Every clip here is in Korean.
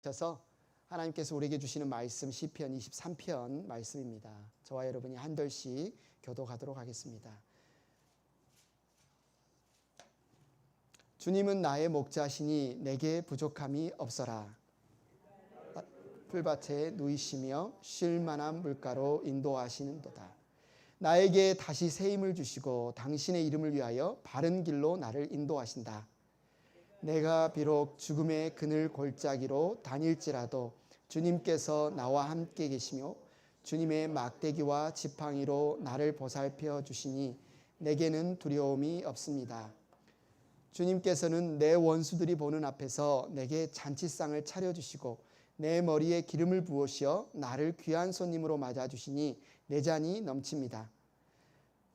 셔서 하나님께서 우리에게 주시는 말씀 시편 23편 말씀입니다. 저와 여러분이 한 절씩 교독하도록 하겠습니다. 주님은 나의 목자시니 내게 부족함이 없어라. 풀밭에 누이시며 쉴 만한 물가로 인도하시는도다. 나에게 다시 새 힘을 주시고 당신의 이름을 위하여 바른 길로 나를 인도하신다. 내가 비록 죽음의 그늘 골짜기로 다닐지라도 주님께서 나와 함께 계시며 주님의 막대기와 지팡이로 나를 보살펴 주시니 내게는 두려움이 없습니다. 주님께서는 내 원수들이 보는 앞에서 내게 잔치상을 차려주시고 내 머리에 기름을 부으시어 나를 귀한 손님으로 맞아주시니 내 잔이 넘칩니다.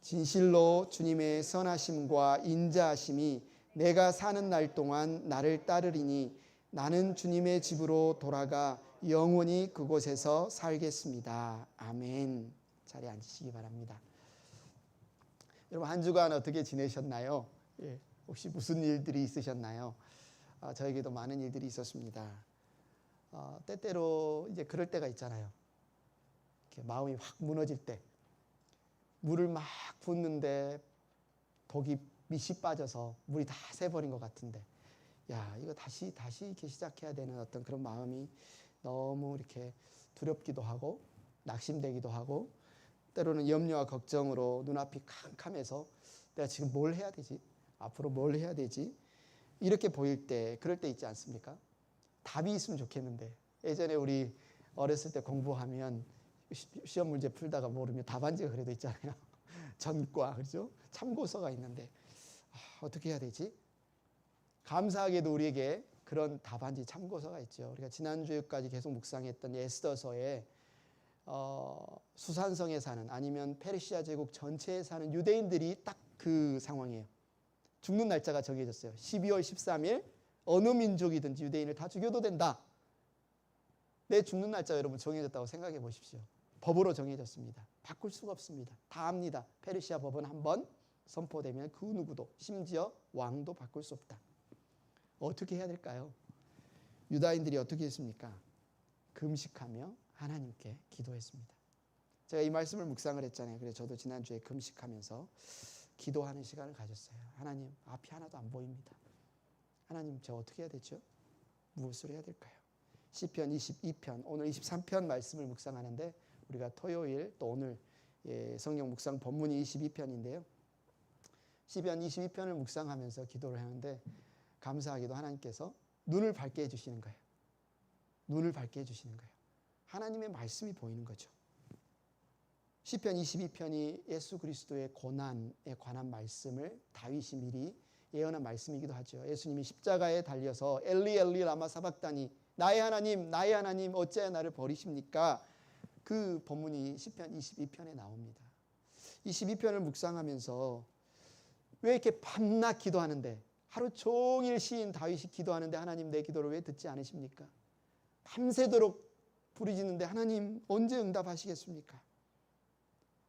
진실로 주님의 선하심과 인자하심이 내가 사는 날 동안 나를 따르리니 나는 주님의 집으로 돌아가 영원히 그곳에서 살겠습니다. 아멘. 자리에 앉으시기 바랍니다. 여러분 한 주간 어떻게 지내셨나요? 혹시 무슨 일들이 있으셨나요? 저에게도 많은 일들이 있었습니다. 때때로 이제 그럴 때가 있잖아요. 이렇게 마음이 확 무너질 때, 물을 막 붓는데 독이 밑이 빠져서 물이 다 새버린 것 같은데, 야, 이거 다시 이렇게 시작해야 되는 어떤 그런 마음이 너무 이렇게 두렵기도 하고 낙심되기도 하고, 때로는 염려와 걱정으로 눈앞이 캄캄해서 내가 지금 뭘 해야 되지? 앞으로 뭘 해야 되지? 이렇게 보일 때, 그럴 때 있지 않습니까? 답이 있으면 좋겠는데, 예전에 우리 어렸을 때 공부하면 시험 문제 풀다가 모르면 답안지가 그래도 있잖아요. 전과, 그렇죠? 참고서가 있는데 어떻게 해야 되지? 감사하게도 우리에게 그런 답안지 참고서가 있죠. 우리가 지난주까지 계속 묵상했던 에스더서에 수산성에 사는, 아니면 페르시아 제국 전체에 사는 유대인들이 딱 그 상황이에요. 죽는 날짜가 정해졌어요. 12월 13일 어느 민족이든지 유대인을 다 죽여도 된다. 내 죽는 날짜 여러분 정해졌다고 생각해 보십시오. 법으로 정해졌습니다. 바꿀 수가 없습니다. 다 압니다. 페르시아 법은 한번 선포되면 그 누구도, 심지어 왕도 바꿀 수 없다. 어떻게 해야 될까요? 유다인들이 어떻게 했습니까? 금식하며 하나님께 기도했습니다. 제가 이 말씀을 묵상을 했잖아요. 그래서 저도 지난주에 금식하면서 기도하는 시간을 가졌어요. 하나님, 앞이 하나도 안 보입니다. 하나님, 저 어떻게 해야 되죠? 무엇을 해야 될까요? 시편 22편, 오늘 23편 말씀을 묵상하는데, 우리가 토요일 또 오늘 성경 묵상 본문이 22편인데요. 시편 22편을 묵상하면서 기도를 하는데, 감사하게도 하나님께서 눈을 밝게 해주시는 거예요. 눈을 밝게 해주시는 거예요. 하나님의 말씀이 보이는 거죠. 시편 22편이 예수 그리스도의 고난에 관한 말씀을 다윗이 미리 예언한 말씀이기도 하죠. 예수님이 십자가에 달려서 엘리 엘리 라마 사박다니, 나의 하나님 어찌하여 나를 버리십니까? 그 본문이 시편 22편에 나옵니다. 22편을 묵상하면서 왜 이렇게 밤낮 기도하는데, 하루 종일 시인 다윗이 기도하는데 하나님 내 기도를 왜 듣지 않으십니까? 밤새도록 부르짖는데 하나님 언제 응답하시겠습니까?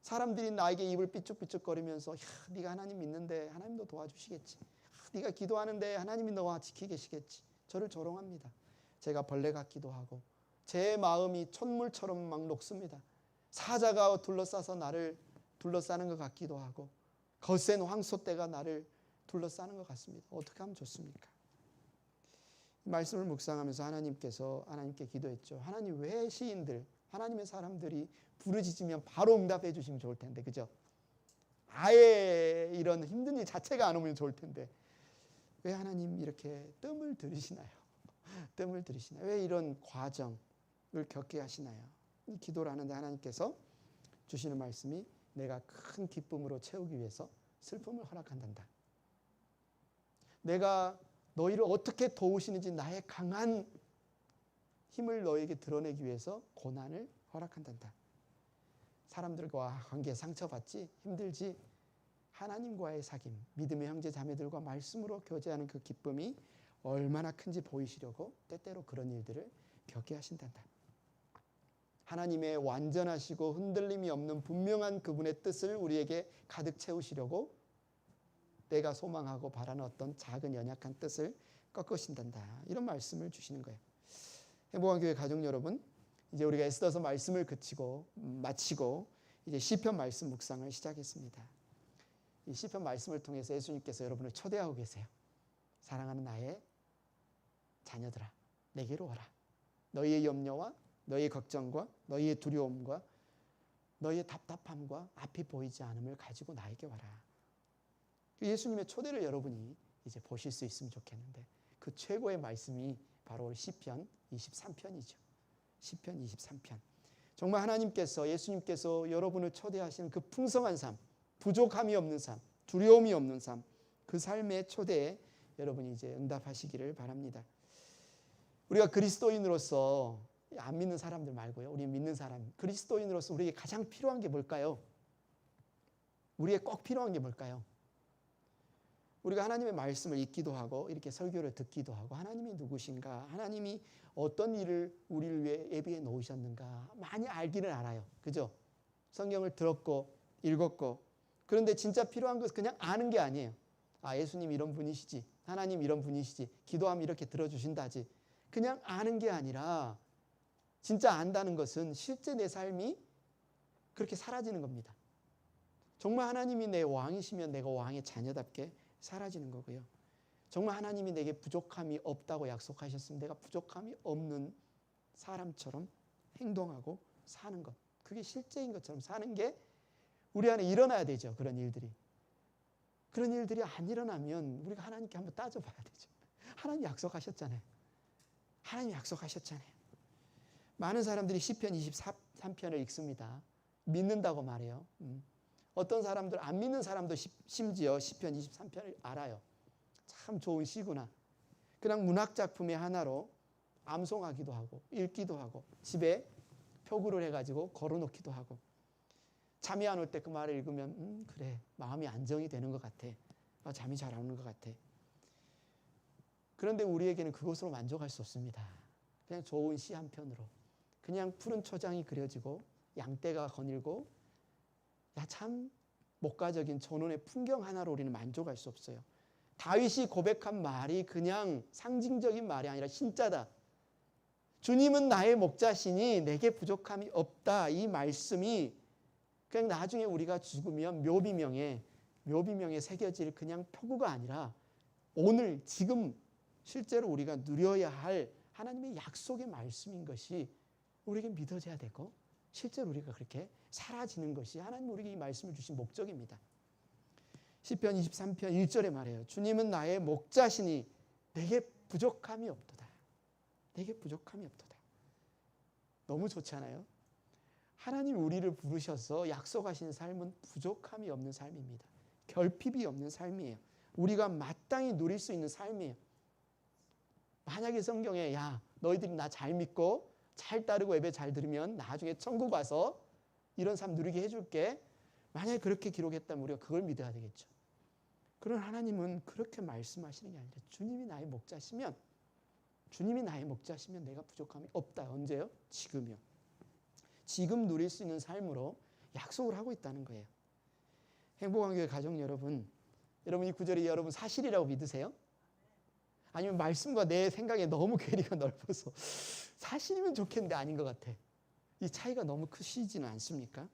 사람들이 나에게 입을 삐죽삐죽거리면서, 야, 네가 하나님 믿는데 하나님도 도와주시겠지. 네가 기도하는데 하나님이 너와 지키 계시겠지. 저를 조롱합니다. 제가 벌레 같기도 하고 제 마음이 촛물처럼 막 녹습니다. 사자가 둘러싸서 나를 둘러싸는 것 같기도 하고 거센 황소떼가 나를 둘러싸는 것 같습니다. 어떻게 하면 좋습니까? 말씀을 묵상하면서 하나님께 기도했죠. 하나님, 왜 시인들, 하나님의 사람들이 부르짖으면 바로 응답해 주시면 좋을 텐데, 그죠? 아예 이런 힘든 일 자체가 안 오면 좋을 텐데, 왜 하나님 이렇게 뜸을 들이시나요? 뜸을 들이시나요? 왜 이런 과정을 겪게 하시나요? 기도를 하는데 하나님께서 주시는 말씀이, 내가 큰 기쁨으로 채우기 위해서 슬픔을 허락한단다. 내가 너희를 어떻게 도우시는지 나의 강한 힘을 너에게 드러내기 위해서 고난을 허락한단다. 사람들과 관계에 상처받지, 힘들지, 하나님과의 사귐, 믿음의 형제 자매들과 말씀으로 교제하는 그 기쁨이 얼마나 큰지 보이시려고 때때로 그런 일들을 겪게 하신단다. 하나님의 완전하시고 흔들림이 없는 분명한 그분의 뜻을 우리에게 가득 채우시려고 내가 소망하고 바라는 어떤 작은 연약한 뜻을 꺾으신단다. 이런 말씀을 주시는 거예요. 행복한 교회 가족 여러분, 이제 우리가 에스더서 말씀을 마치고 이제 시편 말씀 묵상을 시작했습니다. 이 시편 말씀을 통해서 예수님께서 여러분을 초대하고 계세요. 사랑하는 나의 자녀들아, 내게로 와라. 너희의 염려와 너희의 걱정과 너희의 두려움과 너희의 답답함과 앞이 보이지 않음을 가지고 나에게 와라. 예수님의 초대를 여러분이 이제 보실 수 있으면 좋겠는데, 그 최고의 말씀이 바로 시편 23편이죠. 시편 23편. 정말 하나님께서, 예수님께서 여러분을 초대하시는 그 풍성한 삶, 부족함이 없는 삶, 두려움이 없는 삶, 그 삶의 초대에 여러분이 이제 응답하시기를 바랍니다. 우리가 그리스도인으로서, 안 믿는 사람들 말고요, 우리 믿는 사람, 그리스도인으로서 우리에게 가장 필요한 게 뭘까요? 우리에게 꼭 필요한 게 뭘까요? 우리가 하나님의 말씀을 읽기도 하고 이렇게 설교를 듣기도 하고, 하나님이 누구신가, 하나님이 어떤 일을 우리를 위해 예비해 놓으셨는가 많이 알기는 알아요. 그죠? 성경을 들었고 읽었고. 그런데 진짜 필요한 것은 그냥 아는 게 아니에요. 아, 예수님 이런 분이시지, 하나님 이런 분이시지, 기도하면 이렇게 들어주신다지, 그냥 아는 게 아니라 진짜 안다는 것은 실제 내 삶이 그렇게 사라지는 겁니다. 정말 하나님이 내 왕이시면 내가 왕의 자녀답게 사라지는 거고요. 정말 하나님이 내게 부족함이 없다고 약속하셨으면 내가 부족함이 없는 사람처럼 행동하고 사는 것, 그게 실제인 것처럼 사는 게 우리 안에 일어나야 되죠. 그런 일들이 안 일어나면 우리가 하나님께 한번 따져봐야 되죠. 하나님 약속하셨잖아요. 하나님 약속하셨잖아요. 많은 사람들이 시편 23편을 읽습니다. 믿는다고 말해요. 어떤 사람들, 안 믿는 사람도 심지어 시편 23편을 알아요. 참 좋은 시구나. 그냥 문학작품의 하나로 암송하기도 하고 읽기도 하고 집에 표구를 해가지고 걸어놓기도 하고, 잠이 안 올 때 그 말을 읽으면 그래, 마음이 안정이 되는 것 같아. 잠이 잘 안 오는 것 같아. 그런데 우리에게는 그것으로 만족할 수 없습니다. 그냥 좋은 시 한 편으로, 그냥 푸른 초장이 그려지고 양떼가 거닐고 참 목가적인 전원의 풍경 하나로 우리는 만족할 수 없어요. 다윗이 고백한 말이 그냥 상징적인 말이 아니라 진짜다. 주님은 나의 목자시니 내게 부족함이 없다. 이 말씀이 그냥 나중에 우리가 죽으면 묘비명에 새겨질 그냥 표구가 아니라 오늘 지금 실제로 우리가 누려야 할 하나님의 약속의 말씀인 것이 우리에게 믿어져야 되고, 실제로 우리가 그렇게 사라지는 것이 하나님 우리에게 이 말씀을 주신 목적입니다. 시편 23편 1절에 말해요. 주님은 나의 목자시니 내게 부족함이 없도다. 내게 부족함이 없도다. 너무 좋잖아요. 하나님 우리를 부르셔서 약속하신 삶은 부족함이 없는 삶입니다. 결핍이 없는 삶이에요. 우리가 마땅히 누릴 수 있는 삶이에요. 만약에 성경에 야, 너희들이 나 잘 믿고 잘 따르고 예배 잘 들으면 나중에 천국 와서 이런 삶 누리게 해줄게, 만약에 그렇게 기록했다면 우리가 그걸 믿어야 되겠죠. 그런 하나님은 그렇게 말씀하시는 게 아니라 주님이 나의 목자시면 내가 부족함이 없다. 언제요? 지금이요. 지금 누릴 수 있는 삶으로 약속을 하고 있다는 거예요. 행복한 교회 가족 여러분, 이 구절이 여러분 사실이라고 믿으세요? 아니면 말씀과 내 생각에 너무 괴리가 넓어서 사실이면 좋겠는데 아닌 것 같아. 이 차이가 너무 크시지는 않습니까?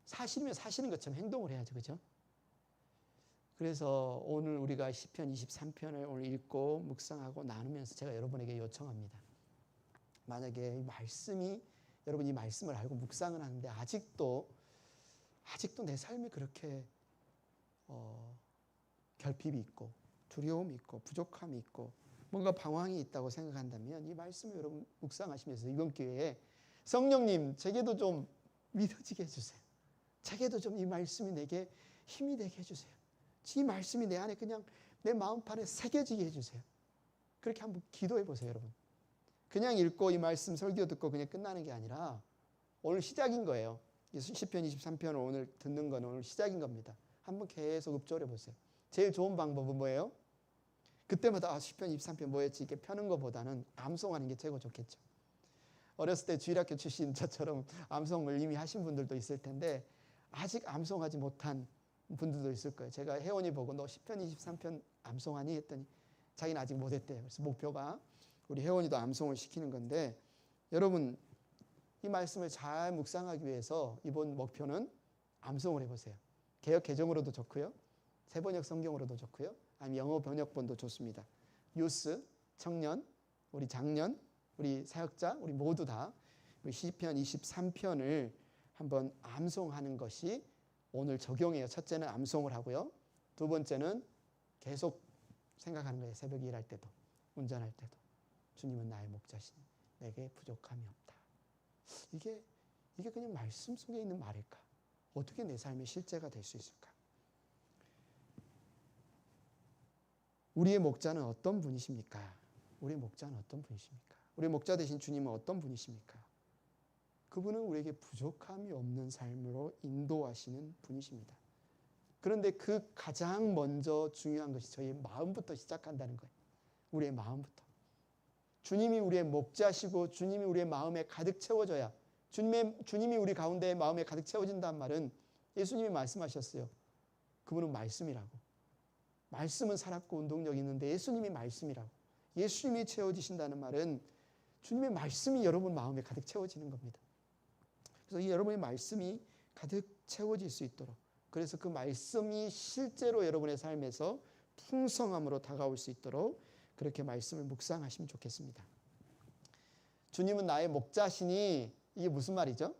사실이면 사실인 것처럼 행동을 해야죠. 그죠? 그래서 오늘 우리가 시편 23편을 오늘 읽고 묵상하고 나누면서 제가 여러분에게 요청합니다. 만약에 이 말씀이, 여러분 이 말씀을 알고 묵상을 하는데 아직도 내 삶이 그렇게 결핍이 있고 두려움이 있고 부족함이 있고 뭔가 방황이 있다고 생각한다면 이 말씀을 여러분 묵상하시면서 이번 기회에 성령님, 제게도 좀 믿어지게 해주세요. 제게도 좀 이 말씀이 내게 힘이 되게 해주세요. 이 말씀이 내 안에 그냥 내 마음판에 새겨지게 해주세요. 그렇게 한번 기도해 보세요, 여러분. 그냥 읽고 이 말씀 설교 듣고 그냥 끝나는 게 아니라 오늘 시작인 거예요. 시편 23편을 오늘 듣는 건 오늘 시작인 겁니다. 한번 계속 읊조려 보세요. 제일 좋은 방법은 뭐예요? 그때마다 시편 23편 뭐였지? 이렇게 펴는 것보다는 암송하는 게 최고 좋겠죠. 어렸을 때 주일학교 출신 저처럼 암송을 이미 하신 분들도 있을 텐데 아직 암송하지 못한 분들도 있을 거예요. 제가 혜원이 보고 너 시편 23편 암송하니? 했더니 자기는 아직 못했대요. 그래서 목표가 우리 혜원이도 암송을 시키는 건데 여러분 이 말씀을 잘 묵상하기 위해서 이번 목표는 암송을 해보세요. 개역 개정으로도 좋고요. 세번역 성경으로도 좋고요. 아니면 영어 번역본도 좋습니다. 유스, 청년, 우리 장년, 우리 사역자, 우리 모두 다 우리 시편 23편을 한번 암송하는 것이 오늘 적용해요. 첫째는 암송을 하고요. 두 번째는 계속 생각하는 거예요. 새벽에 일할 때도, 운전할 때도. 주님은 나의 목자시니 내게 부족함이 없다. 이게 그냥 말씀 속에 있는 말일까? 어떻게 내 삶의 실제가 될 수 있을까? 우리의 목자는 어떤 분이십니까? 우리의 목자는 어떤 분이십니까? 우리의 목자 되신 주님은 어떤 분이십니까? 그분은 우리에게 부족함이 없는 삶으로 인도하시는 분이십니다. 그런데 그 가장 먼저 중요한 것이 저희의 마음부터 시작한다는 거예요. 우리의 마음부터. 주님이 우리의 목자시고 주님이 우리의 마음에 가득 채워져야 주님이 우리 가운데 마음에 가득 채워진다는 말은 예수님이 말씀하셨어요. 그분은 말씀이라고. 말씀은 살았고 운동력이 있는데 예수님이 말씀이라고. 예수님이 채워지신다는 말은 주님의 말씀이 여러분 마음에 가득 채워지는 겁니다. 그래서 이 여러분의 말씀이 가득 채워질 수 있도록 그래서 그 말씀이 실제로 여러분의 삶에서 풍성함으로 다가올 수 있도록 그렇게 말씀을 묵상하시면 좋겠습니다. 주님은 나의 목자시니 이게 무슨 말이죠?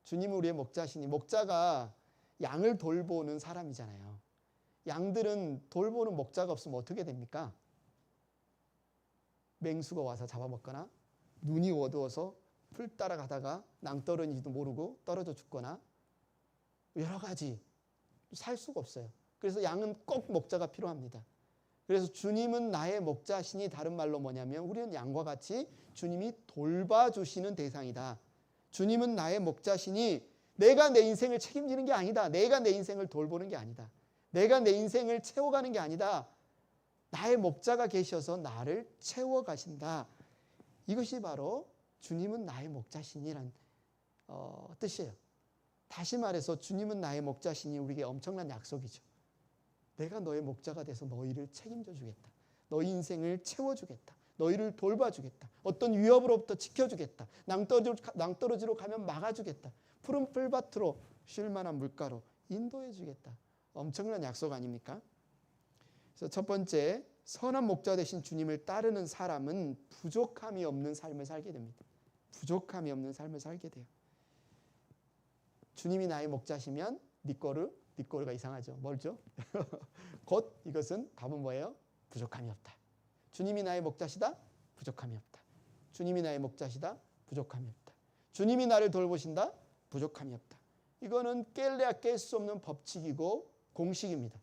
주님은 우리의 목자시니 목자가 양을 돌보는 사람이잖아요. 양들은 돌보는 목자가 없으면 어떻게 됩니까? 맹수가 와서 잡아먹거나 눈이 어두워서 풀 따라가다가 낭떠러지도 모르고 떨어져 죽거나 여러 가지 살 수가 없어요. 그래서 양은 꼭 목자가 필요합니다. 그래서 주님은 나의 목자시니 다른 말로 뭐냐면 우리는 양과 같이 주님이 돌봐주시는 대상이다. 주님은 나의 목자시니 내가 내 인생을 책임지는 게 아니다. 내가 내 인생을 돌보는 게 아니다. 내가 내 인생을 채워가는 게 아니다. 나의 목자가 계셔서 나를 채워가신다. 이것이 바로 주님은 나의 목자시니란 뜻이에요. 다시 말해서 주님은 나의 목자시니 우리에게 엄청난 약속이죠. 내가 너의 목자가 돼서 너희를 책임져 주겠다. 너희 인생을 채워주겠다. 너희를 돌봐주겠다. 어떤 위협으로부터 지켜주겠다. 낭떠러지로 가면 막아주겠다. 푸른 풀밭으로 쉴 만한 물가로 인도해 주겠다. 엄청난 약속 아닙니까? 그래서 첫 번째, 선한 목자 되신 주님을 따르는 사람은 부족함이 없는 삶을 살게 됩니다. 부족함이 없는 삶을 살게 돼요. 주님이 나의 목자시면 니꼬르가 이상하죠. 뭘죠? 곧 이것은 답은 뭐예요? 부족함이 없다. 주님이 나의 목자시다? 부족함이 없다. 주님이 나의 목자시다? 부족함이 없다. 주님이 나를 돌보신다? 부족함이 없다. 이거는 깰래야 깰 수 없는 법칙이고 공식입니다.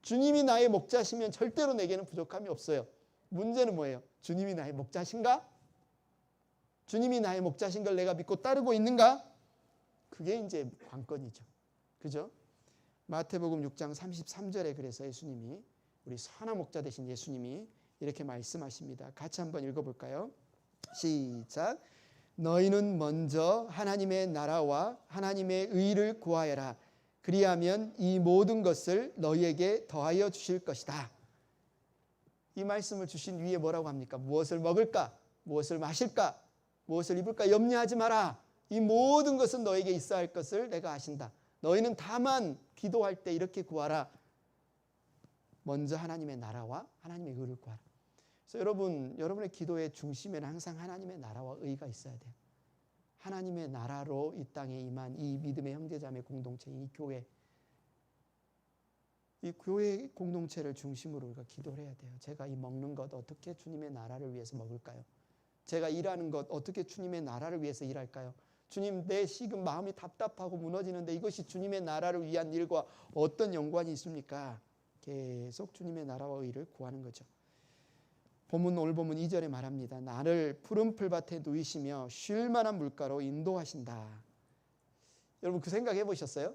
주님이 나의 목자시면 절대로 내게는 부족함이 없어요. 문제는 뭐예요? 주님이 나의 목자신가? 주님이 나의 목자신 걸 내가 믿고 따르고 있는가? 그게 이제 관건이죠. 그죠? 마태복음 6장 33절에 그래서 예수님이 우리 선한 목자 되신 예수님이 이렇게 말씀하십니다. 같이 한번 읽어볼까요? 시작. 너희는 먼저 하나님의 나라와 하나님의 의를 구하여라. 그리하면 이 모든 것을 너희에게 더하여 주실 것이다. 이 말씀을 주신 위에 뭐라고 합니까? 무엇을 먹을까? 무엇을 마실까? 무엇을 입을까? 염려하지 마라. 이 모든 것은 너에게 있어야 할 것을 내가 아신다. 너희는 다만 기도할 때 이렇게 구하라. 먼저 하나님의 나라와 하나님의 의를 구하라. 그래서 여러분의 기도의 중심에는 항상 하나님의 나라와 의가 있어야 돼요. 하나님의 나라로 이 땅에 임한 이 믿음의 형제자매 공동체, 이 교회, 이 교회 공동체를 중심으로 우리가 기도를 해야 돼요. 제가 이 먹는 것 어떻게 주님의 나라를 위해서 먹을까요? 제가 일하는 것 어떻게 주님의 나라를 위해서 일할까요? 주님, 내 지금 마음이 답답하고 무너지는데 이것이 주님의 나라를 위한 일과 어떤 연관이 있습니까? 계속 주님의 나라와 의를 구하는 거죠. 오늘 본문 2절에 말합니다. 나를 푸른 풀밭에 누이시며 쉴 만한 물가로 인도하신다. 여러분 그 생각 해보셨어요?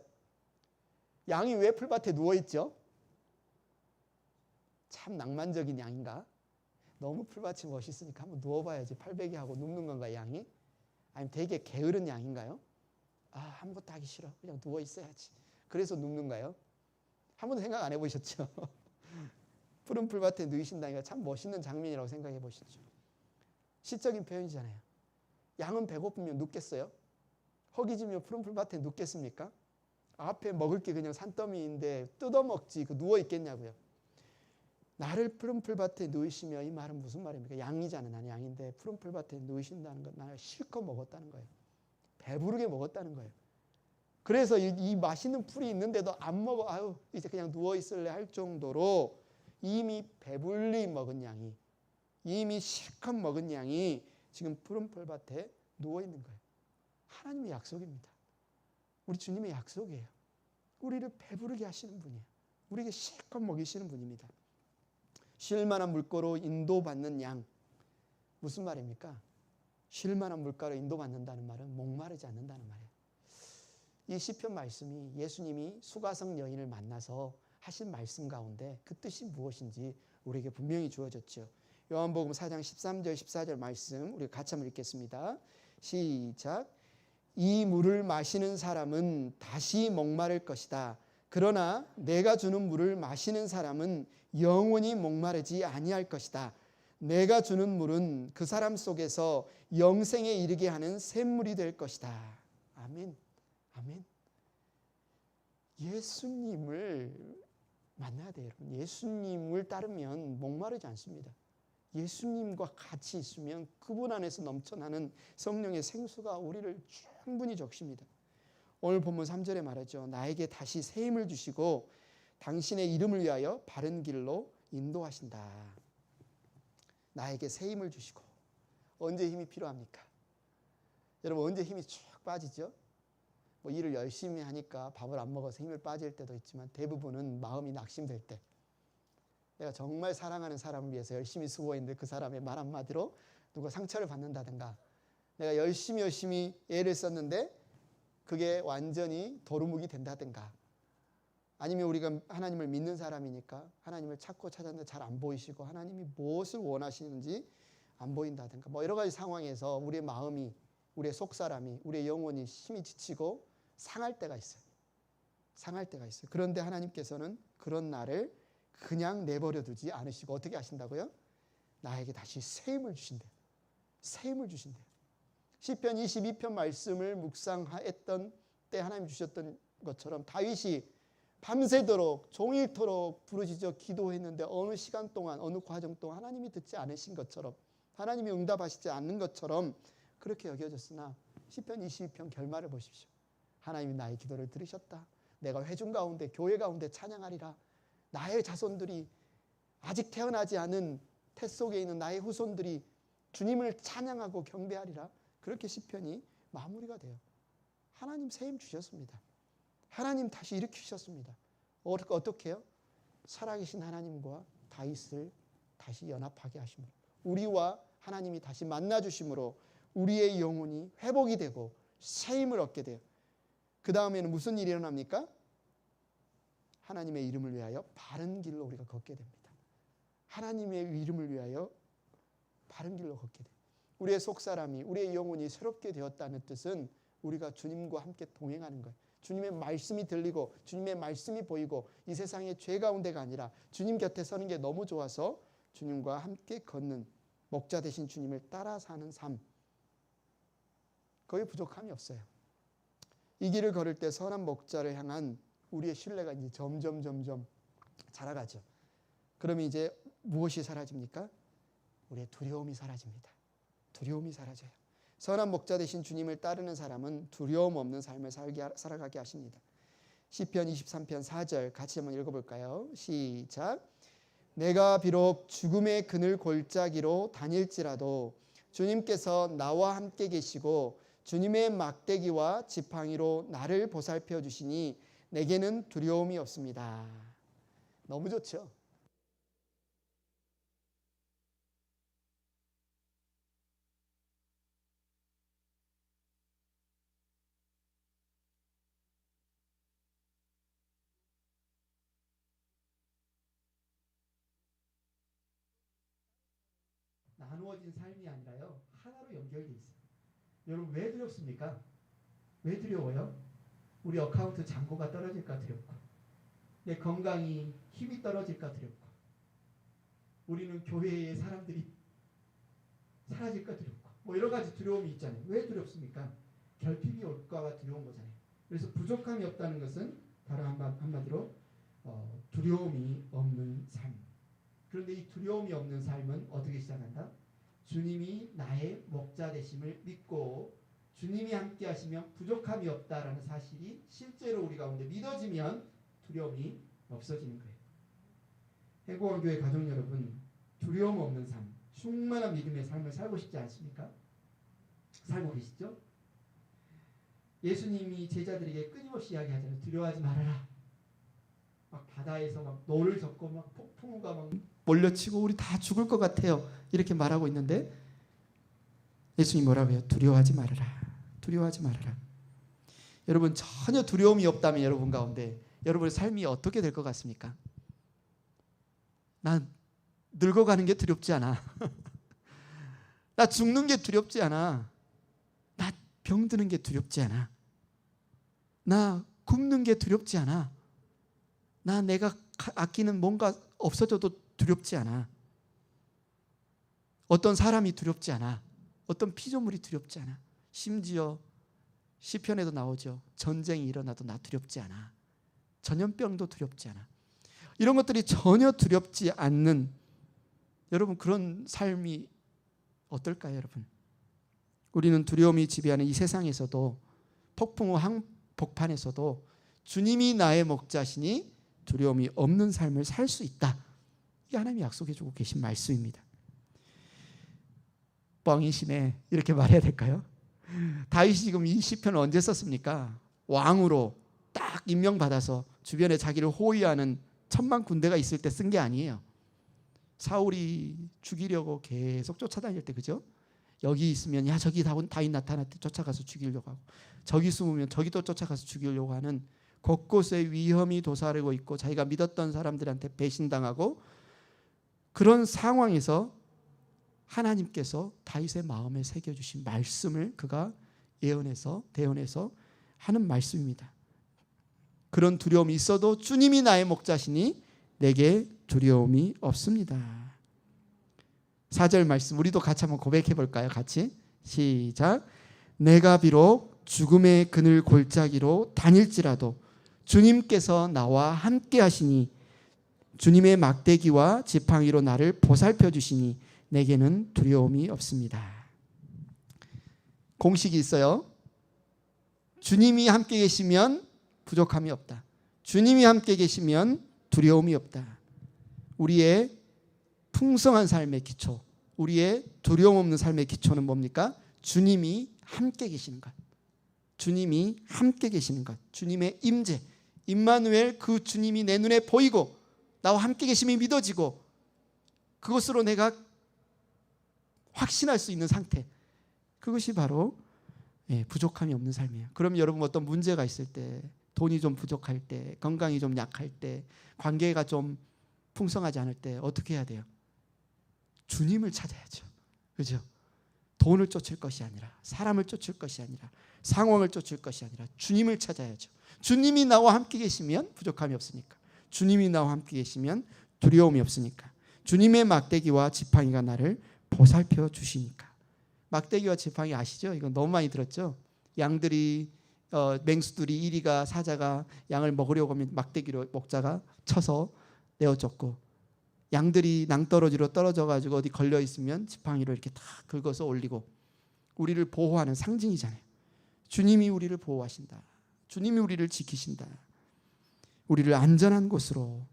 양이 왜 풀밭에 누워있죠? 참 낭만적인 양인가? 너무 풀밭이 멋있으니까 한번 누워봐야지. 팔베개하고 눕는 건가 양이? 아니면 되게 게으른 양인가요? 아무것도 하기 싫어. 그냥 누워있어야지. 그래서 눕는가요? 한 번도 생각 안 해보셨죠? 푸른 풀밭에 누이신다니까 참 멋있는 장면이라고 생각해 보시죠. 시적인 표현이잖아요. 양은 배고프면 눕겠어요? 허기지며 푸른 풀밭에 눕겠습니까? 앞에 먹을 게 그냥 산더미인데 뜯어먹지 누워 있겠냐고요. 나를 푸른 풀밭에 누이시며, 이 말은 무슨 말입니까? 양이잖아요. 나는 양인데 푸른 풀밭에 누이신다는 건 나를 실컷 먹었다는 거예요. 배부르게 먹었다는 거예요. 그래서 이 맛있는 풀이 있는데도 안 먹어. 아유, 이제 그냥 누워 있을래 할 정도로 이미 배불리 먹은 양이, 이미 실컷 먹은 양이 지금 푸른 풀밭에 누워 있는 거예요. 하나님의 약속입니다. 우리 주님의 약속이에요. 우리를 배부르게 하시는 분이에요. 우리에게 실컷 먹이시는 분입니다. 쉴 만한 물가로 인도받는 양. 무슨 말입니까? 쉴 만한 물가로 인도받는다는 말은 목마르지 않는다는 말이에요. 이 시편 말씀이 예수님이 수가성 여인을 만나서 하신 말씀 가운데 그 뜻이 무엇인지 우리에게 분명히 주어졌죠. 요한복음 4장 13절 14절 말씀 우리 같이 한번 읽겠습니다. 시작. 이 물을 마시는 사람은 다시 목마를 것이다. 그러나 내가 주는 물을 마시는 사람은 영원히 목마르지 아니할 것이다. 내가 주는 물은 그 사람 속에서 영생에 이르게 하는 샘물이 될 것이다. 아멘. 아멘. 예수님을 만나야 돼요, 여러분. 예수님을 따르면 목마르지 않습니다. 예수님과 같이 있으면 그분 안에서 넘쳐나는 성령의 생수가 우리를 충분히 적십니다. 오늘 본문 3절에 말하죠. 나에게 다시 새 힘을 주시고 당신의 이름을 위하여 바른 길로 인도하신다. 나에게 새 힘을 주시고. 언제 힘이 필요합니까? 여러분, 언제 힘이 쭉 빠지죠? 뭐 일을 열심히 하니까 밥을 안 먹어서 힘을 빠질 때도 있지만 대부분은 마음이 낙심될 때, 내가 정말 사랑하는 사람을 위해서 열심히 수고했는데 그 사람의 말 한마디로 누가 상처를 받는다든가, 내가 열심히 애를 썼는데 그게 완전히 도루묵이 된다든가, 아니면 우리가 하나님을 믿는 사람이니까 하나님을 찾고 찾았는데 잘 안 보이시고 하나님이 무엇을 원하시는지 안 보인다든가, 뭐 여러 가지 상황에서 우리의 마음이, 우리의 속사람이, 우리의 영혼이 힘이 지치고 상할 때가 있어요. 상할 때가 있어요. 그런데 하나님께서는 그런 나를 그냥 내버려 두지 않으시고 어떻게 하신다고요? 나에게 다시 새 힘을 주신대요. 새 힘을 주신대요. 시편 22편 말씀을 묵상했던 때 하나님 주셨던 것처럼 다윗이 밤새도록 종일토록 부르짖어 기도했는데 어느 시간 동안, 어느 과정 동안 하나님이 듣지 않으신 것처럼, 하나님이 응답하시지 않는 것처럼 그렇게 여겨졌으나 시편 22편 결말을 보십시오. 하나님이 나의 기도를 들으셨다. 내가 회중 가운데, 교회 가운데 찬양하리라. 나의 자손들이, 아직 태어나지 않은 태 속에 있는 나의 후손들이 주님을 찬양하고 경배하리라. 그렇게 시편이 마무리가 돼요. 하나님 새 힘 주셨습니다. 하나님 다시 일으키셨습니다. 어떻게 해요? 살아계신 하나님과 다윗을 다시 연합하게 하심으로, 우리와 하나님이 다시 만나주심으로 우리의 영혼이 회복이 되고 새 힘을 얻게 돼요. 그 다음에는 무슨 일이 일어납니까? 하나님의 이름을 위하여 바른 길로 우리가 걷게 됩니다. 하나님의 이름을 위하여 바른 길로 걷게 돼요. 우리의 속사람이, 우리의 영혼이 새롭게 되었다는 뜻은 우리가 주님과 함께 동행하는 거예요. 주님의 말씀이 들리고 주님의 말씀이 보이고 이 세상의 죄 가운데가 아니라 주님 곁에 서는 게 너무 좋아서 주님과 함께 걷는, 목자 되신 주님을 따라 사는 삶, 거의 부족함이 없어요. 이 길을 걸을 때 선한 목자를 향한 우리의 신뢰가 이제 점점 자라가죠. 그러면 이제 무엇이 사라집니까? 우리의 두려움이 사라집니다. 두려움이 사라져요. 선한 목자 되신 주님을 따르는 사람은 두려움 없는 삶을 살아가게 하십니다. 시편 23편 4절 같이 한번 읽어볼까요? 시작. 내가 비록 죽음의 그늘 골짜기로 다닐지라도 주님께서 나와 함께 계시고 주님의 막대기와 지팡이로 나를 보살펴 주시니 내게는 두려움이 없습니다. 너무 좋죠? 나누어진 삶이 아니라요, 하나로 연결돼 있어요. 여러분, 왜 두렵습니까? 왜 두려워요? 우리 어카운트 잔고가 떨어질까 두렵고, 내 건강이, 힘이 떨어질까 두렵고, 우리는 교회의 사람들이 사라질까 두렵고 뭐 여러 가지 두려움이 있잖아요. 왜 두렵습니까? 결핍이 올까가 두려운 거잖아요. 그래서 부족함이 없다는 것은 다른 한마디로 두려움이 없는 삶. 그런데 이 두려움이 없는 삶은 어떻게 시작한다? 주님이 나의 목자 되심을 믿고 주님이 함께 하시면 부족함이 없다라는 사실이 실제로 우리 가운데 믿어지면 두려움이 없어지는 거예요. 해고원교회 가족 여러분, 두려움 없는 삶, 충만한 믿음의 삶을 살고 싶지 않습니까? 살고 계시죠? 예수님이 제자들에게 끊임없이 이야기하잖아요. 두려워하지 말아라. 막 바다에서 막 노를 젓고 막 폭풍우가 막 몰려치고 우리 다 죽을 것 같아요. 이렇게 말하고 있는데 예수님이 뭐라고 해요? 두려워하지 말아라. 두려워하지 말아라. 여러분 전혀 두려움이 없다면 여러분 가운데 여러분의 삶이 어떻게 될 것 같습니까? 난 늙어가는 게 두렵지 않아. 나 죽는 게 두렵지 않아. 나 병드는 게 두렵지 않아. 나 굶는 게 두렵지 않아. 나 내가 아끼는 뭔가 없어져도 두렵지 않아. 어떤 사람이 두렵지 않아. 어떤 피조물이 두렵지 않아. 심지어 시편에도 나오죠. 전쟁이 일어나도 나 두렵지 않아. 전염병도 두렵지 않아. 이런 것들이 전혀 두렵지 않는 여러분 그런 삶이 어떨까요, 여러분? 우리는 두려움이 지배하는 이 세상에서도 폭풍우 한복판에서도 주님이 나의 목자시니 두려움이 없는 삶을 살 수 있다. 이게 하나님이 약속해 주고 계신 말씀입니다. 뻥이시네 이렇게 말해야 될까요? 다윗이 지금 이 시편을 언제 썼습니까? 왕으로 딱 임명받아서 주변에 자기를 호위하는 1000만 군대가 있을 때 쓴 게 아니에요. 사울이 죽이려고 계속 쫓아다닐 때, 그죠? 여기 있으면 야 저기 다윗 나타났대 쫓아가서 죽이려고 하고, 저기 숨으면 저기 또 쫓아가서 죽이려고 하는, 곳곳에 위험이 도사리고 있고 자기가 믿었던 사람들한테 배신당하고, 그런 상황에서 하나님께서 다윗의 마음에 새겨주신 말씀을 그가 대언해서 하는 말씀입니다. 그런 두려움이 있어도 주님이 나의 목자시니 내게 두려움이 없습니다. 4절 말씀 우리도 같이 한번 고백해 볼까요? 같이 시작. 내가 비록 죽음의 그늘 골짜기로 다닐지라도 주님께서 나와 함께 하시니 주님의 막대기와 지팡이로 나를 보살펴 주시니 내게는 두려움이 없습니다. 공식이 있어요. 주님이 함께 계시면 부족함이 없다. 주님이 함께 계시면 두려움이 없다. 우리의 풍성한 삶의 기초, 우리의 두려움 없는 삶의 기초는 뭡니까? 주님이 함께 계시는 것. 주님이 함께 계시는 것. 주님의 임재, 임마누엘, 그 주님이 내 눈에 보이고 나와 함께 계심이 믿어지고 그것으로 내가 확신할 수 있는 상태, 그것이 바로 부족함이 없는 삶이에요. 그럼 여러분 어떤 문제가 있을 때, 돈이 좀 부족할 때, 건강이 좀 약할 때, 관계가 좀 풍성하지 않을 때 어떻게 해야 돼요? 주님을 찾아야죠. 그죠? 돈을 쫓을 것이 아니라, 사람을 쫓을 것이 아니라, 상황을 쫓을 것이 아니라 주님을 찾아야죠. 주님이 나와 함께 계시면 부족함이 없으니까. 주님이 나와 함께 계시면 두려움이 없으니까. 주님의 막대기와 지팡이가 나를 보살펴 주시니까. 막대기와 지팡이 아시죠? 이거 너무 많이 들었죠? 양들이 맹수들이, 이리가 사자가 양을 먹으려고 하면 막대기로 목자가 쳐서 내어줬고, 양들이 낭떠러지로 떨어져가지고 어디 걸려 있으면 지팡이로 이렇게 다 긁어서 올리고, 우리를 보호하는 상징이잖아요. 주님이 우리를 보호하신다. 주님이 우리를 지키신다. 우리를 안전한 곳으로,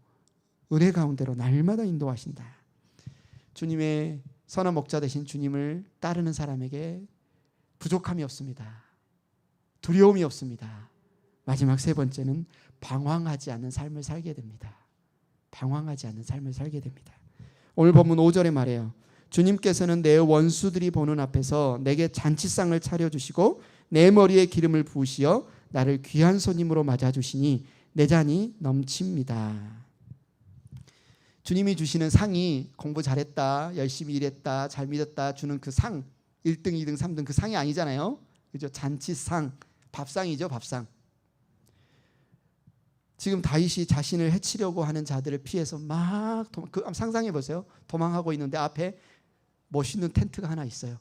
은혜 가운데로 날마다 인도하신다. 주님의 선한 목자 되신 주님을 따르는 사람에게 부족함이 없습니다. 두려움이 없습니다. 마지막 세 번째는 방황하지 않는 삶을 살게 됩니다. 방황하지 않는 삶을 살게 됩니다. 오늘 본문 5절에 말해요. 주님께서는 내 원수들이 보는 앞에서 내게 잔치상을 차려주시고 내 머리에 기름을 부으시어 나를 귀한 손님으로 맞아주시니 내 잔이 넘칩니다. 주님이 주시는 상이 공부 잘했다, 열심히 일했다, 잘 믿었다 주는 그 상, 1등, 2등, 3등 그 상이 아니잖아요. 그죠? 잔치상, 밥상이죠, 밥상. 지금 다윗이 자신을 해치려고 하는 자들을 피해서 막 상상해 보세요. 도망하고 있는데 앞에 멋있는 텐트가 하나 있어요.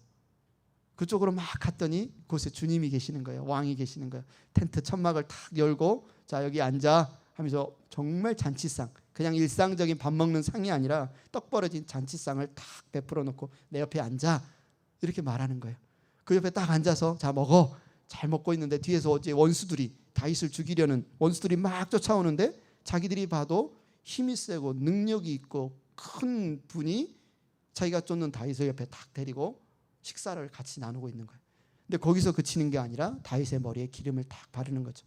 그쪽으로 막 갔더니 그곳에 주님이 계시는 거예요. 왕이 계시는 거예요. 텐트 천막을 탁 열고 자 여기 앉아 하면서 정말 잔치상, 그냥 일상적인 밥 먹는 상이 아니라 떡 벌어진 잔치상을 탁 베풀어 놓고 내 옆에 앉아 이렇게 말하는 거예요. 그 옆에 딱 앉아서 자 먹어. 잘 먹고 있는데 뒤에서 어제 원수들이 다윗을 죽이려는 원수들이 막 쫓아오는데 자기들이 봐도 힘이 세고 능력이 있고 큰 분이 자기가 쫓는 다윗을 옆에 탁 데리고 식사를 같이 나누고 있는 거예요. 근데 거기서 그치는 게 아니라 다윗의 머리에 기름을 탁 바르는 거죠.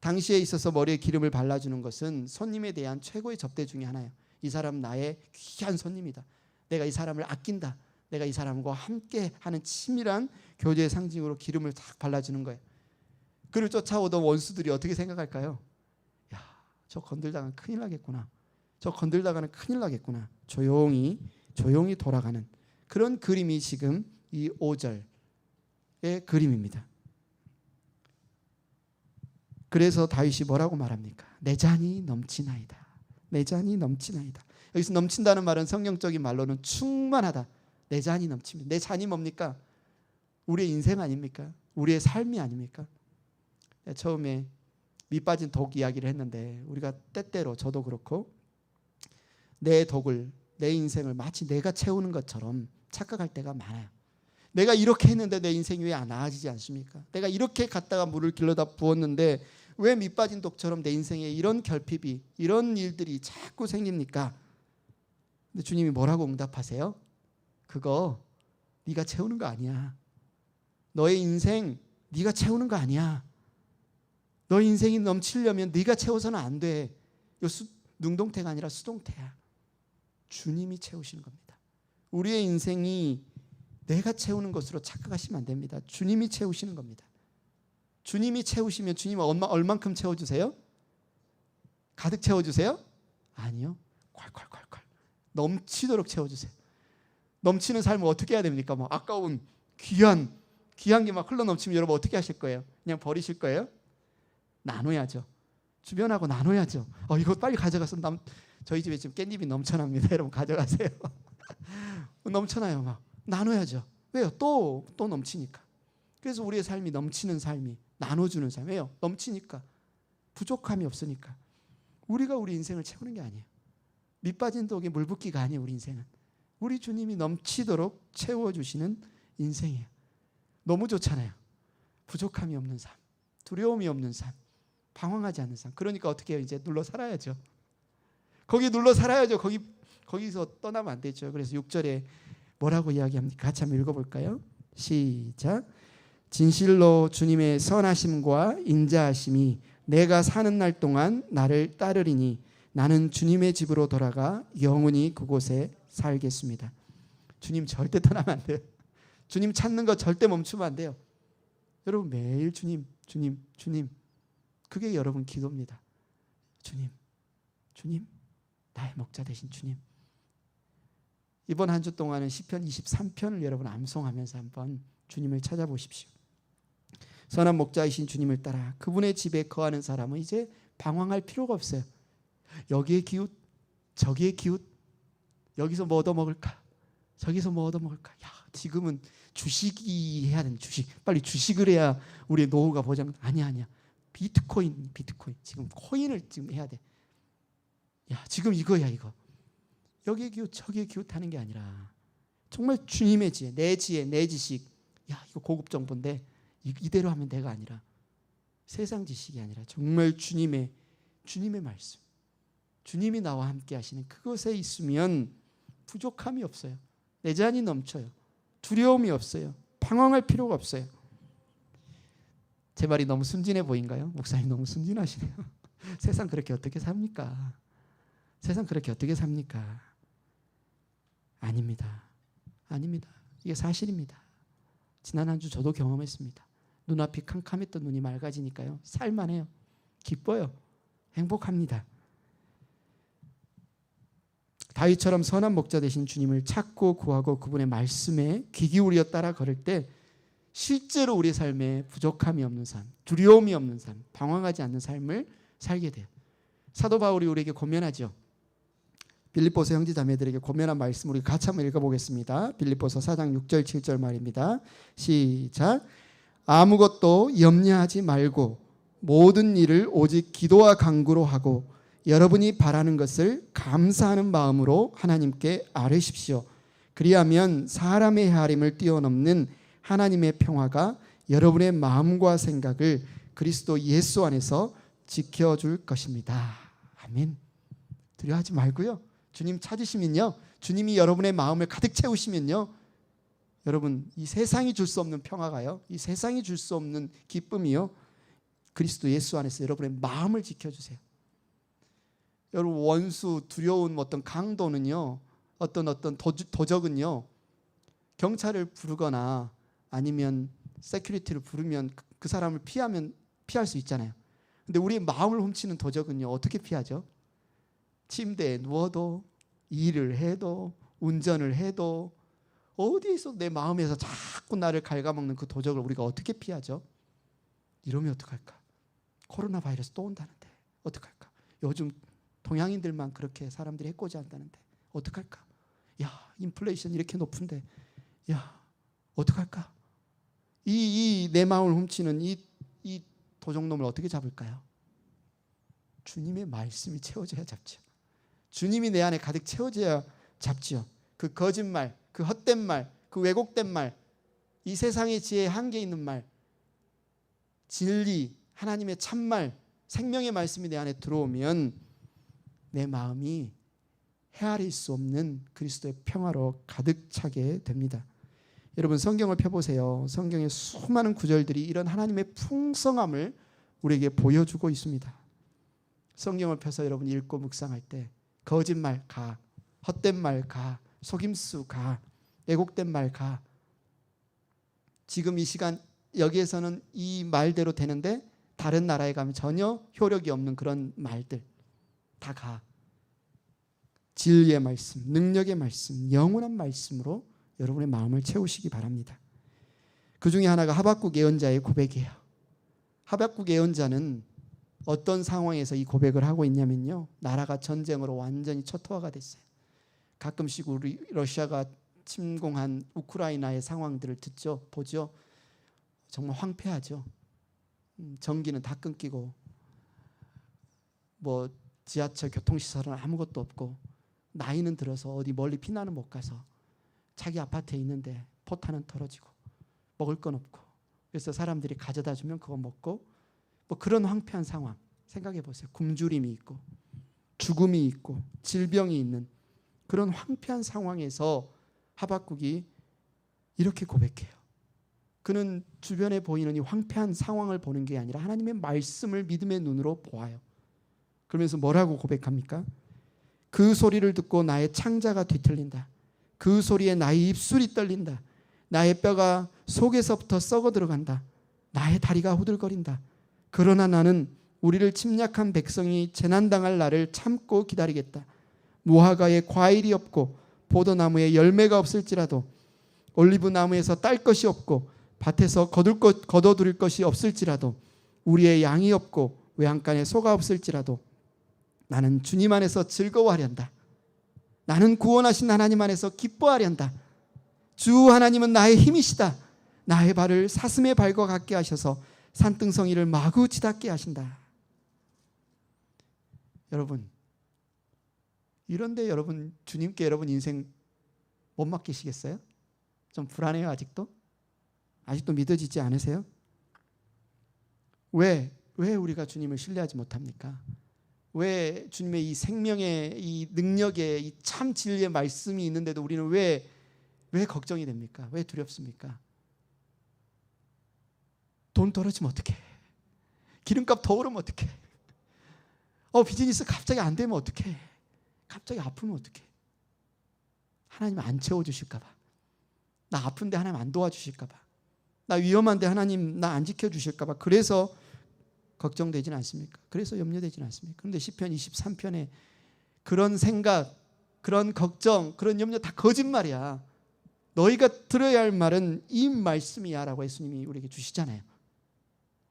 당시에 있어서 머리에 기름을 발라주는 것은 손님에 대한 최고의 접대 중에 하나예요. 이 사람 나의 귀한 손님이다. 내가 이 사람을 아낀다. 내가 이 사람과 함께 하는 친밀한 교제의 상징으로 기름을 탁 발라주는 거예요. 그를 쫓아오던 원수들이 어떻게 생각할까요? 야, 저 건들다가는 큰일 나겠구나. 저 건들다가는 큰일 나겠구나. 조용히 돌아가는 그런 그림이 지금 이 5절의 그림입니다. 그래서 다윗이 뭐라고 말합니까? 내 잔이 넘치나이다. 내 잔이 넘치나이다. 여기서 넘친다는 말은 성경적인 말로는 충만하다. 내 잔이 넘칩니다. 내 잔이 뭡니까? 우리의 인생 아닙니까? 우리의 삶이 아닙니까? 처음에 밑빠진 독 이야기를 했는데 우리가 때때로 저도 그렇고 내 독을 내 인생을 마치 내가 채우는 것처럼 착각할 때가 많아요. 내가 이렇게 했는데 내 인생이 왜 안 나아지지 않습니까? 내가 이렇게 갔다가 물을 길러다 부었는데 왜 밑빠진 독처럼 내 인생에 이런 결핍이 이런 일들이 자꾸 생깁니까? 근데 주님이 뭐라고 응답하세요? 그거 네가 채우는 거 아니야. 너의 인생 네가 채우는 거 아니야. 너의 인생이 넘치려면 네가 채워서는 안 돼. 이거 능동태가 아니라 수동태야. 주님이 채우시는 겁니다. 우리의 인생이 내가 채우는 것으로 착각하시면 안 됩니다. 주님이 채우시는 겁니다. 주님이 채우시면 주님은 얼만큼 채워주세요? 가득 채워주세요? 아니요. 콸콸콸콸 넘치도록 채워주세요. 넘치는 삶을 어떻게 해야 됩니까? 뭐 아까운 귀한 게 막 흘러 넘치면 여러분 어떻게 하실 거예요? 그냥 버리실 거예요? 나눠야죠. 주변하고 나눠야죠. 이거 빨리 가져가서 저희 집에 지금 깻잎이 넘쳐납니다. 여러분 가져가세요. 넘쳐나요. 막 나눠야죠. 왜요? 또 넘치니까. 그래서 우리의 삶이 넘치는 삶이 나눠주는 삶. 왜요? 넘치니까. 부족함이 없으니까. 우리가 우리 인생을 채우는 게 아니에요. 밑빠진 독에 물 붓기가 아니에요. 우리 인생은. 우리 주님이 넘치도록 채워주시는 인생이에요. 너무 좋잖아요. 부족함이 없는 삶. 두려움이 없는 삶. 방황하지 않는 삶. 그러니까 어떻게 해요? 이제 눌러 살아야죠. 거기 눌러 살아야죠. 거기서 떠나면 안 되죠. 그래서 6절에 뭐라고 이야기합니까? 같이 한번 읽어볼까요? 시작. 진실로 주님의 선하심과 인자하심이 내가 사는 날 동안 나를 따르리니 나는 주님의 집으로 돌아가 영원히 그곳에 살겠습니다. 주님 절대 떠나면 안 돼요. 주님 찾는 거 절대 멈추면 안 돼요. 여러분 매일 주님 그게 여러분 기도입니다. 주님 나의 목자 되신 주님. 이번 한 주 동안은 시편 23편을 여러분 암송하면서 한번 주님을 찾아보십시오. 선한 목자이신 주님을 따라 그분의 집에 거하는 사람은 이제 방황할 필요가 없어요. 여기에 기웃 저기에 기웃 여기서 뭐 얻어먹을까 저기서 뭐 얻어먹을까. 야 지금은 주식이 해야 되는 빨리 주식을 해야 우리의 노후가 보장. 아니야 비트코인 지금 코인을 지금 해야 돼. 야 지금 이거야 이거. 여기에 기웃 저기에 기웃하는 게 아니라 정말 주님의 지혜 내 지식. 야 이거 고급 정보인데 이대로 하면 내가 아니라 세상 지식이 아니라 정말 주님의 말씀. 주님이 나와 함께 하시는 그것에 있으면 부족함이 없어요. 내 잔이 넘쳐요. 두려움이 없어요. 방황할 필요가 없어요. 제 말이 너무 순진해 보인가요? 목사님 너무 순진하시네요. 세상 그렇게 어떻게 삽니까? 세상 그렇게 어떻게 삽니까? 아닙니다. 이게 사실입니다. 지난 한 주 저도 경험했습니다. 눈앞이 캄캄했던 눈이 맑아지니까요. 살만해요. 기뻐요. 행복합니다. 다윗처럼 선한 목자 되신 주님을 찾고 구하고 그분의 말씀에 귀 기울여 따라 걸을 때 실제로 우리 삶에 부족함이 없는 삶, 두려움이 없는 삶, 방황하지 않는 삶을 살게 돼요. 사도 바울이 우리에게 권면하죠. 빌립보서 형제자매들에게 권면한 말씀 우리 같이 한번 읽어보겠습니다. 빌립보서 4장 6절 7절 말입니다. 시작. 아무것도 염려하지 말고 모든 일을 오직 기도와 간구로 하고 여러분이 바라는 것을 감사하는 마음으로 하나님께 아뢰십시오. 그리하면 사람의 헤아림을 뛰어넘는 하나님의 평화가 여러분의 마음과 생각을 그리스도 예수 안에서 지켜줄 것입니다. 아멘. 두려워하지 말고요. 주님 찾으시면요, 주님이 여러분의 마음을 가득 채우시면요, 여러분 이 세상이 줄 수 없는 평화가요, 이 세상이 줄 수 없는 기쁨이요, 그리스도 예수 안에서 여러분의 마음을 지켜주세요. 여러분 원수, 두려운 어떤 강도는요, 어떤 도적은요, 경찰을 부르거나 아니면 세큐리티를 부르면 그 사람을 피할 수 있잖아요. 근데 우리의 마음을 훔치는 도적은요, 어떻게 피하죠? 침대에 누워도, 일을 해도, 운전을 해도, 어디에서 내 마음에서 자꾸 나를 갉아먹는 그 도적을 우리가 어떻게 피하죠? 이러면 어떡할까? 코로나 바이러스 또 온다는데 어떡할까? 요즘 동양인들만 그렇게 사람들이 해코지 한다는데 어떡할까? 야, 인플레이션 이렇게 높은데 야, 어떡할까? 이 내 마음을 훔치는 이 도적놈을 어떻게 잡을까요? 주님의 말씀이 채워져야 잡죠. 주님이 내 안에 가득 채워져야 잡죠. 그 거짓말, 그 헛된 말, 그 왜곡된 말, 이 세상의 지혜에 한계 있는 말, 진리, 하나님의 참말, 생명의 말씀이 내 안에 들어오면 내 마음이 헤아릴 수 없는 그리스도의 평화로 가득 차게 됩니다. 여러분 성경을 펴보세요. 성경의 수많은 구절들이 이런 하나님의 풍성함을 우리에게 보여주고 있습니다. 성경을 펴서 여러분 읽고 묵상할 때 거짓말 가, 헛된 말 가, 속임수 가, 왜곡된 말 가. 지금 이 시간 여기에서는 이 말대로 되는데 다른 나라에 가면 전혀 효력이 없는 그런 말들 다 가. 진리의 말씀, 능력의 말씀, 영원한 말씀으로 여러분의 마음을 채우시기 바랍니다. 그 중에 하나가 하박국 예언자의 고백이에요. 하박국 예언자는 어떤 상황에서 이 고백을 하고 있냐면요, 나라가 전쟁으로 완전히 초토화가 됐어요. 가끔씩 우리 러시아가 침공한 우크라이나의 상황들을 듣죠, 보죠. 정말 황폐하죠. 전기는 다 끊기고 뭐 지하철 교통시설은 아무것도 없고 나이는 들어서 어디 멀리 피난은 못 가서 자기 아파트에 있는데 포탄은 떨어지고 먹을 건 없고, 그래서 사람들이 가져다 주면 그거 먹고, 뭐 그런 황폐한 상황 생각해 보세요. 굶주림이 있고 죽음이 있고 질병이 있는 그런 황폐한 상황에서 하박국이 이렇게 고백해요. 그는 주변에 보이는 이 황폐한 상황을 보는 게 아니라 하나님의 말씀을 믿음의 눈으로 보아요. 그러면서 뭐라고 고백합니까? 그 소리를 듣고 나의 창자가 뒤틀린다. 그 소리에 나의 입술이 떨린다. 나의 뼈가 속에서부터 썩어 들어간다. 나의 다리가 후들거린다. 그러나 나는 우리를 침략한 백성이 재난당할 날을 참고 기다리겠다. 무화과에 과일이 없고 포도나무에 열매가 없을지라도, 올리브나무에서 딸 것이 없고 밭에서 거둬들일 것이 없을지라도, 우리의 양이 없고 외양간에 소가 없을지라도 나는 주님 안에서 즐거워하련다. 나는 구원하신 하나님 안에서 기뻐하련다. 주 하나님은 나의 힘이시다. 나의 발을 사슴의 발과 같게 하셔서 산등성이를 마구 치닫게 하신다. 여러분, 이런데 여러분 주님께 여러분 인생 못 맡기시겠어요? 좀 불안해요. 아직도 믿어지지 않으세요? 왜 우리가 주님을 신뢰하지 못합니까? 왜 주님의 이 생명의 이 능력의 이 참 진리의 말씀이 있는데도 우리는 왜 걱정이 됩니까? 왜 두렵습니까? 돈 떨어지면 어떡해? 기름값 더 오르면 어떡해? 비즈니스 갑자기 안 되면 어떡해? 갑자기 아프면 어떡해? 하나님 안 채워주실까 봐. 나 아픈데 하나님 안 도와주실까 봐. 나 위험한데 하나님 나 안 지켜주실까 봐. 그래서 걱정되진 않습니까? 그래서 염려되진 않습니까? 그런데 시편 23편에 그런 생각, 그런 걱정, 그런 염려 다 거짓말이야. 너희가 들어야 할 말은 이 말씀이야 라고 예수님이 우리에게 주시잖아요.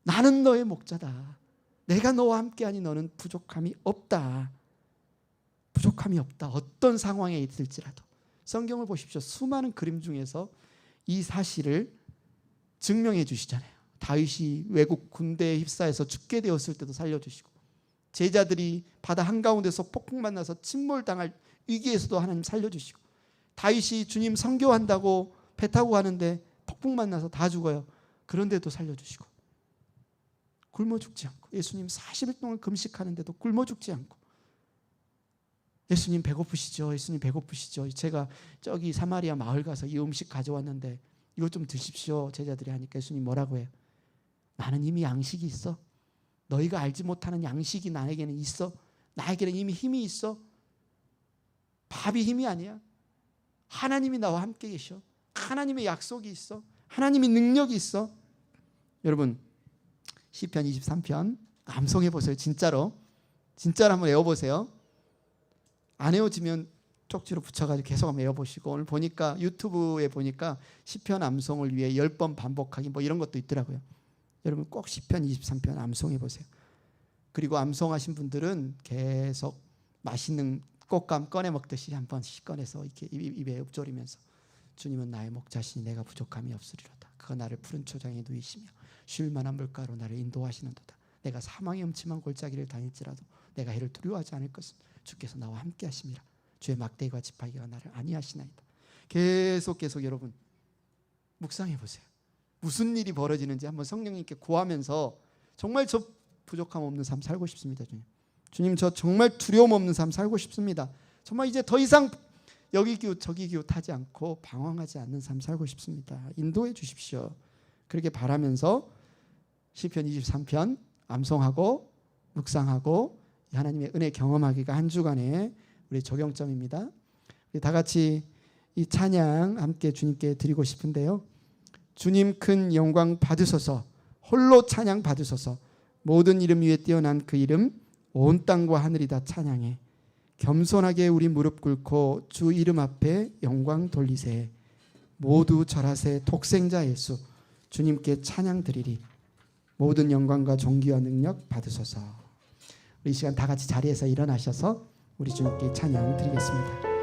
나는 너의 목자다. 내가 너와 함께하니 너는 부족함이 없다. 부족함이 없다. 어떤 상황에 있을지라도. 성경을 보십시오. 수많은 그림 중에서 이 사실을 증명해 주시잖아요. 다윗이 외국 군대에 휩싸여서 죽게 되었을 때도 살려주시고, 제자들이 바다 한가운데서 폭풍 만나서 침몰당할 위기에서도 하나님 살려주시고, 다윗이 주님 선교한다고 배 타고 가는데 폭풍 만나서 다 죽어요. 그런데도 살려주시고, 굶어 죽지 않고, 예수님 40일 동안 금식하는데도 굶어 죽지 않고, 예수님 배고프시죠? 예수님 배고프시죠? 제가 저기 사마리아 마을 가서 이 음식 가져왔는데 이것 좀 드십시오. 제자들이 하니까 예수님 뭐라고 해요? 나는 이미 양식이 있어. 너희가 알지 못하는 양식이 나에게는 있어. 나에게는 이미 힘이 있어. 밥이 힘이 아니야. 하나님이 나와 함께 계셔. 하나님의 약속이 있어. 하나님의 능력이 있어. 여러분, 시편 23편 암송해 보세요. 진짜로 한번 외워보세요. 안 외워지면 쪽지로 붙여가지고 계속 한번 외워보시고, 오늘 보니까 유튜브에 보니까 시편 암송을 위해 10번 반복하기 뭐 이런 것도 있더라고요. 여러분 꼭 시편 23편 암송해 보세요. 그리고 암송하신 분들은 계속 맛있는 꽃감 꺼내 먹듯이 한 번씩 꺼내서 이렇게 입에 읊조리면서, 주님은 나의 목자시니 내가 부족함이 없으리로다. 그가 나를 푸른 초장에 누이시며 쉴 만한 물가로 나를 인도하시는도다. 내가 사망의 음침한 골짜기를 다닐지라도 내가 해를 두려워하지 않을 것은 주께서 나와 함께 하심이라. 주의 막대기와 지팡이가 나를 안위하시나이다. 계속 여러분 묵상해 보세요. 무슨 일이 벌어지는지 한번 성령님께 구하면서, 정말 저 부족함 없는 삶 살고 싶습니다. 주님 저 정말 두려움 없는 삶 살고 싶습니다. 정말 이제 더 이상 여기 기웃 저기 기웃하지 않고 방황하지 않는 삶 살고 싶습니다. 인도해 주십시오. 그렇게 바라면서 시편 23편 암송하고 묵상하고 하나님의 은혜 경험하기가 한 주간의 우리 적용점입니다. 우리 다 같이 이 찬양 함께 주님께 드리고 싶은데요. 주님 큰 영광 받으소서. 홀로 찬양 받으소서. 모든 이름 위에 뛰어난 그 이름 온 땅과 하늘이 다 찬양해. 겸손하게 우리 무릎 꿇고 주 이름 앞에 영광 돌리세. 모두 절하세. 독생자 예수 주님께 찬양 드리리. 모든 영광과 존귀와 능력 받으소서. 우리 이 시간 다 같이 자리에서 일어나셔서 우리 주님께 찬양 드리겠습니다.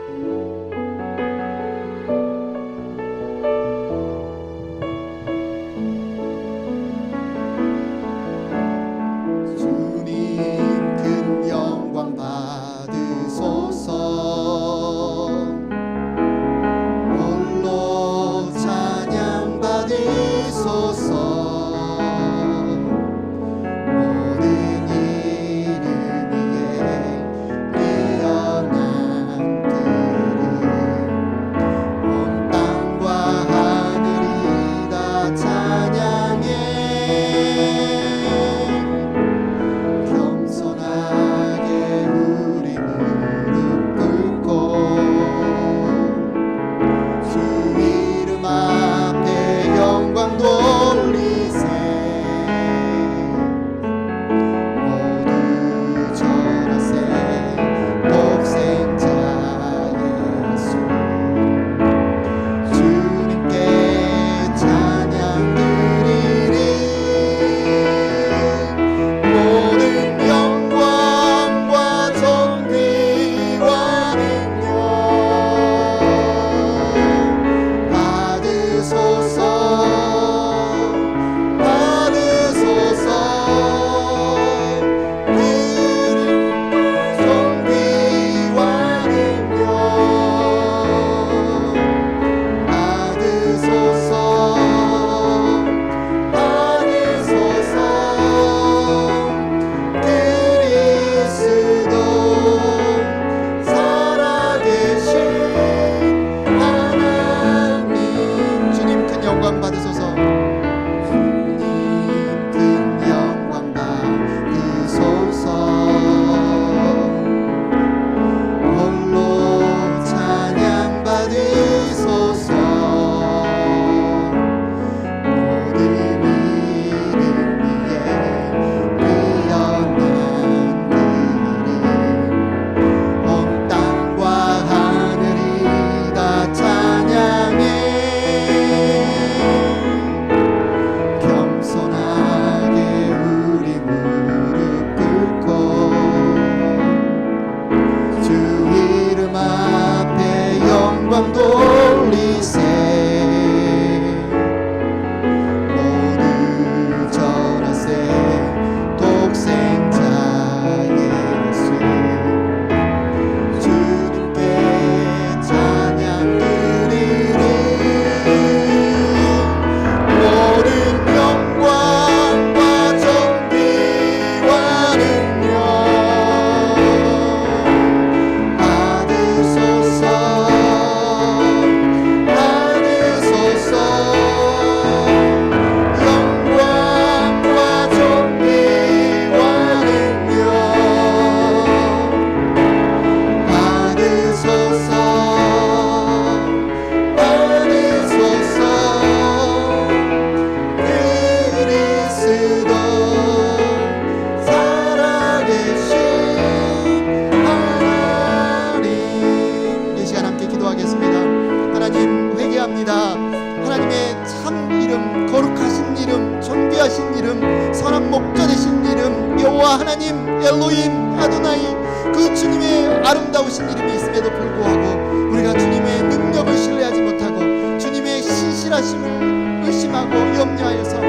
하나님 목자 되신 이름 여호와 하나님 엘로힘 아도나이, 그 주님의 아름다우신 이름이 있음에도 불구하고 우리가 주님의 능력을 신뢰하지 못하고 주님의 신실하심을 의심하고 염려하여서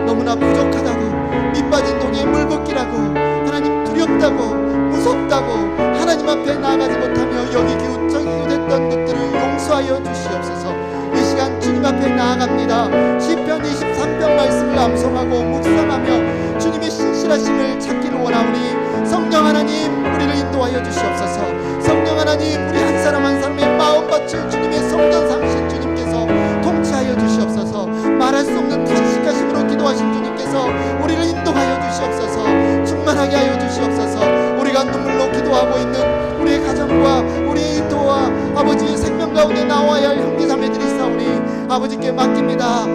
너무나 부족하다고, 밑빠진 독에 물붓기라고, 하나님 두렵다고 무섭다고 하나님 앞에 나아가지 못하며 여기 기웃 저기 기웃했던 것들을 용서하여 주시옵소서. 이 시간 주님 앞에 나아갑니다. 시편 23편 말씀을 암송하고 묵상하며 주님의 신실하심을 찾기를 원하오니 성령 하나님 우리를 인도하여 주시옵소서. 성령 하나님 우리 한 사람 한 사람의 마음밭을 주님의 성전 상신 주님께서 통치하여 주시옵소서. 말할 수 없는 탄식하심으로 기도하신 주님께서 우리를 인도하여 주시옵소서. 충만하게 하여 주시옵소서. 우리가 눈물로 기도하고 있는 우리의 가정과 우리의 인도와 아버지의 생명 가운데 나와야 할 형제자매들이 있사오니 아버지께 맡깁니다.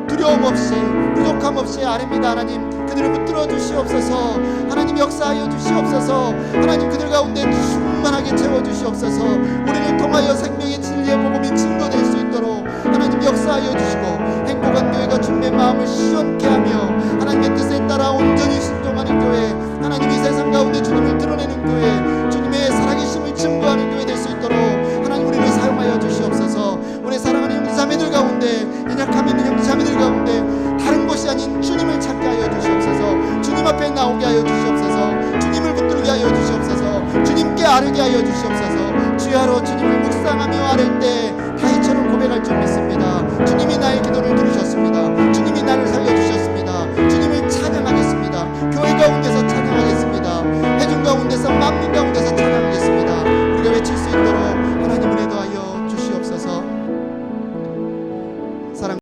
두려움 없이 부족함 없이 아뢰입니다. 하나님 그들을 붙들어 주시옵소서. 하나님 역사하여 주시옵소서. 하나님 그들 가운데 충만하게 채워 주시옵소서. 우리를 통하여 생명의 진리의 복음이 증거될 수 있도록 하나님 역사하여 주시고 행복한 교회가 주님의 마음을 시원케 하며 하나님의 뜻에 따라 온전히 순종하는 교회, 하나님 이 세상 가운데 주님을 드러내는 교회, 주님의 살아계심을 증거하는 교회 될 수 있도록 하나님 우리를 사용하여 주시옵소서. 우리 사랑하는 형제자매들 가운데, 연약함 있는 형제자매들 가운데 다른 곳이 아닌 주님을 찾게 하여 주시옵소서. 주님 앞에 나오게 하여 주시옵소서. 주님을 붙들게 하여 주시옵소서. 주님께 아뢰게 하여 주시옵소서. 주야로 주님을 묵상하며 아랠 때 다윗처럼 고백할 줄 믿습니다. 주님이